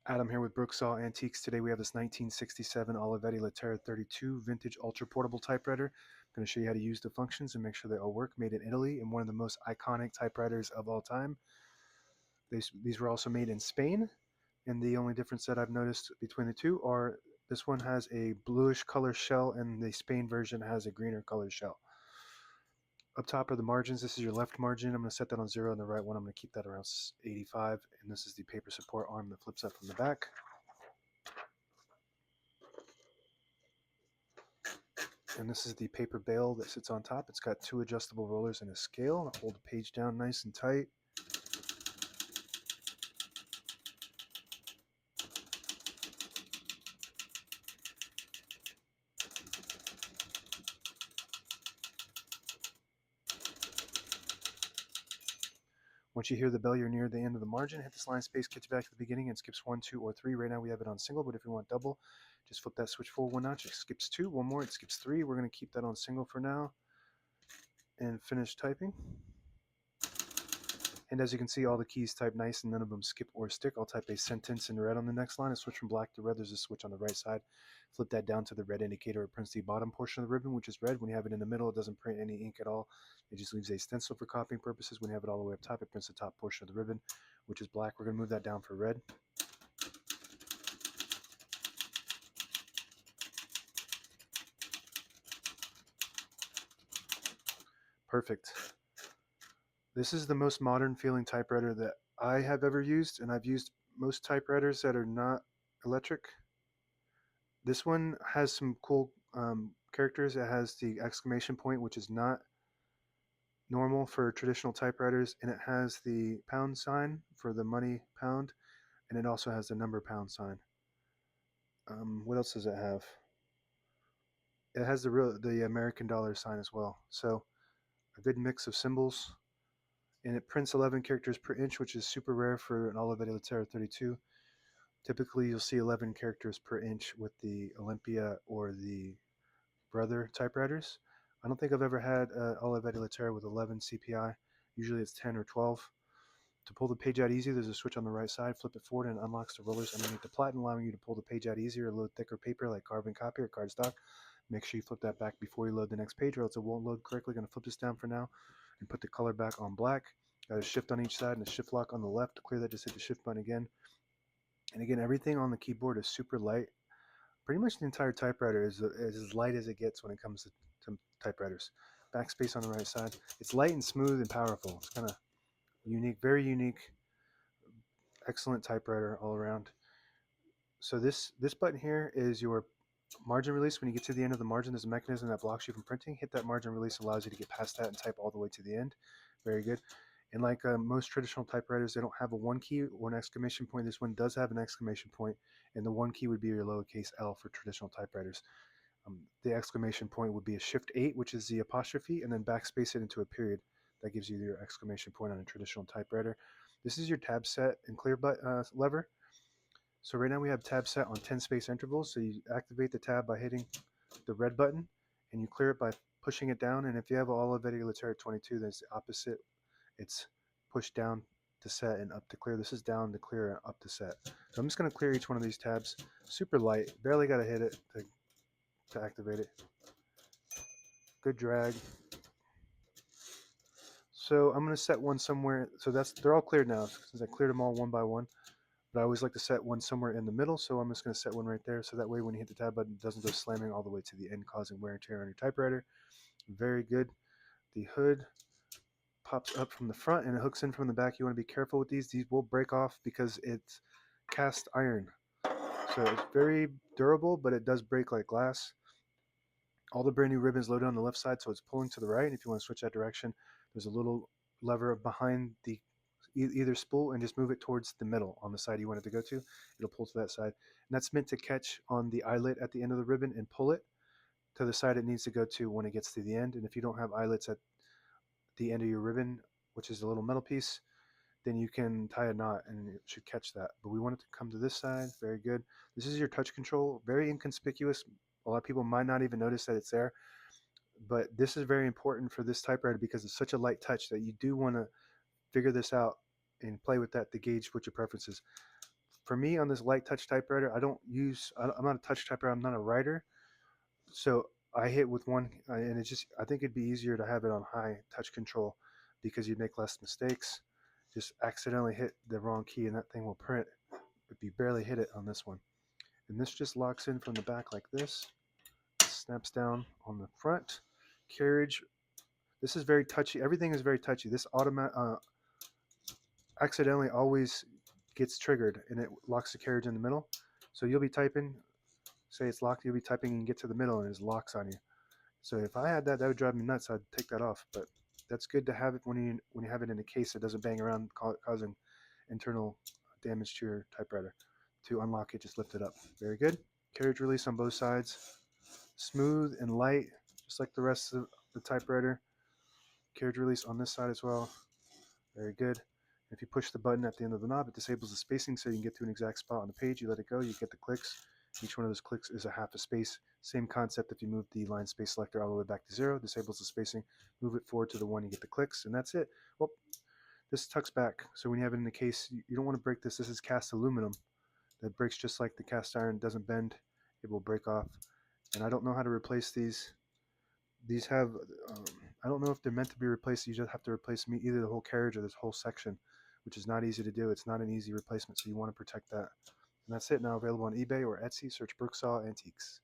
Adam here with Brooksaw Antiques. Today we have this 1967 Olivetti Lettera 32 vintage ultra portable typewriter. I'm going to show you how to use the functions and make sure they all work. Made in Italy and one of the most iconic typewriters of all time. These were also made in Spain, and the only difference that I've noticed between the two are this one has a bluish color shell and the Spain version has a greener color shell. Up top are the margins. This is your left margin. I'm going to set that on 0, and the right one I'm going to keep that around 85. And this is the paper support arm that flips up from the back. And this is the paper bale that sits on top. It's got 2 adjustable rollers and a scale. I'll hold the page down nice and tight. Once you hear the bell, you're near the end of the margin. Hit this line space, gets you back to the beginning, and skips 1, 2, or 3. Right now we have it on single, but if you want double, just flip that switch forward 1 notch. It skips 2. One more, it skips 3. We're going to keep that on single for now and finish typing. And as you can see, all the keys type nice and none of them skip or stick. I'll type a sentence in red on the next line and switch from black to red. There's a switch on the right side. Flip that down to the red indicator. It prints the bottom portion of the ribbon, which is red. When you have it in the middle, it doesn't print any ink at all. It just leaves a stencil for copying purposes. When you have it all the way up top, it prints the top portion of the ribbon, which is black. We're going to move that down for red. Perfect. This is the most modern feeling typewriter that I have ever used, and I've used most typewriters that are not electric. This one has some cool characters. It has the exclamation point, which is not normal for traditional typewriters, and it has the pound sign for the money pound, and it also has the number pound sign. What else does it have? It has the American dollar sign as well. So a good mix of symbols, and it prints 11 characters per inch, which is super rare for an Olivetti Lettera 32. Typically, you'll see 11 characters per inch with the Olympia or the Brother typewriters. I don't think I've ever had an Olivetti Lettera with 11 CPI. Usually it's 10 or 12. To pull the page out easy, there's a switch on the right side. Flip it forward and it unlocks the rollers underneath the platen, allowing you to pull the page out easier, load thicker paper like carbon copy or cardstock. Make sure you flip that back before you load the next page or else it won't load correctly. Going to flip this down for now and put the color back on black. Got a shift on each side and a shift lock on the left. To clear that, just hit the shift button again. And again, everything on the keyboard is super light. Pretty much the entire typewriter is as light as it gets when it comes to typewriters. Backspace on the right side. It's light and smooth and powerful. It's kind of unique, very unique, excellent typewriter all around. So this button here is your margin release. When you get to the end of the margin, there's a mechanism that blocks you from printing. Hit that margin release, allows you to get past that and type all the way to the end. Very good. And like most traditional typewriters, they don't have a 1 key or an exclamation point. This one does have an exclamation point, and the 1 key would be your lowercase l for traditional typewriters. The exclamation point would be a shift 8, which is the apostrophe, and then backspace it into a period. That gives you your exclamation point on a traditional typewriter. This is your tab set and clear lever. So right now we have tab set on 10 space intervals. So you activate the tab by hitting the red button, and you clear it by pushing it down. And if you have an Olivetti Lettera 22, then it's the opposite. It's push down to set and up to clear. This is down to clear and up to set. So I'm just going to clear each one of these tabs. Super light, barely got to hit it to activate it. Good drag. So I'm going to set one somewhere. So they're all cleared now since I cleared them all one by one. But I always like to set one somewhere in the middle, so I'm just going to set one right there. So that way when you hit the tab button, it doesn't go slamming all the way to the end, causing wear and tear on your typewriter. Very good. The hood pops up from the front and it hooks in from the back. You want to be careful with these. These will break off because it's cast iron. So it's very durable, but it does break like glass. All the brand new ribbons loaded on the left side, so it's pulling to the right. And if you want to switch that direction, there's a little lever behind the either spool and just move it towards the middle on the side you want it to go to. It'll pull to that side. And that's meant to catch on the eyelet at the end of the ribbon and pull it to the side it needs to go to when it gets to the end. And if you don't have eyelets at the end of your ribbon, which is a little metal piece, then you can tie a knot and it should catch that. But we want it to come to this side. Very good. This is your touch control. Very inconspicuous. A lot of people might not even notice that it's there. But this is very important for this typewriter because it's such a light touch that you do want to figure this out and play with that to gauge what your preference is. for me on this light touch typewriter, I'm not a touch typewriter, I'm not a writer. So I hit with one, and I think it'd be easier to have it on high touch control because you'd make less mistakes. Just accidentally hit the wrong key and that thing will print if you barely hit it on this one. And this just locks in from the back like this. It snaps down on the front. Carriage, this is very touchy. Everything is very touchy. This accidentally always gets triggered and it locks the carriage in the middle. So you'll be typing, say it's locked, you'll be typing and get to the middle and it locks on you. So if I had that, that would drive me nuts. I'd take that off. But that's good to have it when you have it in a case. It doesn't bang around, causing internal damage to your typewriter. To unlock it, just lift it up. Very good. Carriage release on both sides. Smooth and light, just like the rest of the typewriter. Carriage release on this side as well. Very good. If you push the button at the end of the knob, it disables the spacing so you can get to an exact spot on the page. You let it go, you get the clicks. Each one of those clicks is a half a space. Same concept if you move the line space selector all the way back to 0, disables the spacing. Move it forward to the 1, you get the clicks, and that's it. Well, this tucks back, so when you have it in the case, you don't want to break this. This is cast aluminum. That breaks just like the cast iron. It doesn't bend. It will break off. And I don't know how to replace these. These have, I don't know if they're meant to be replaced. You just have to replace either the whole carriage or this whole section, which is not easy to do. It's not an easy replacement, so you want to protect that. And that's it. Now available on eBay or Etsy. Search Brooksaw Antiques.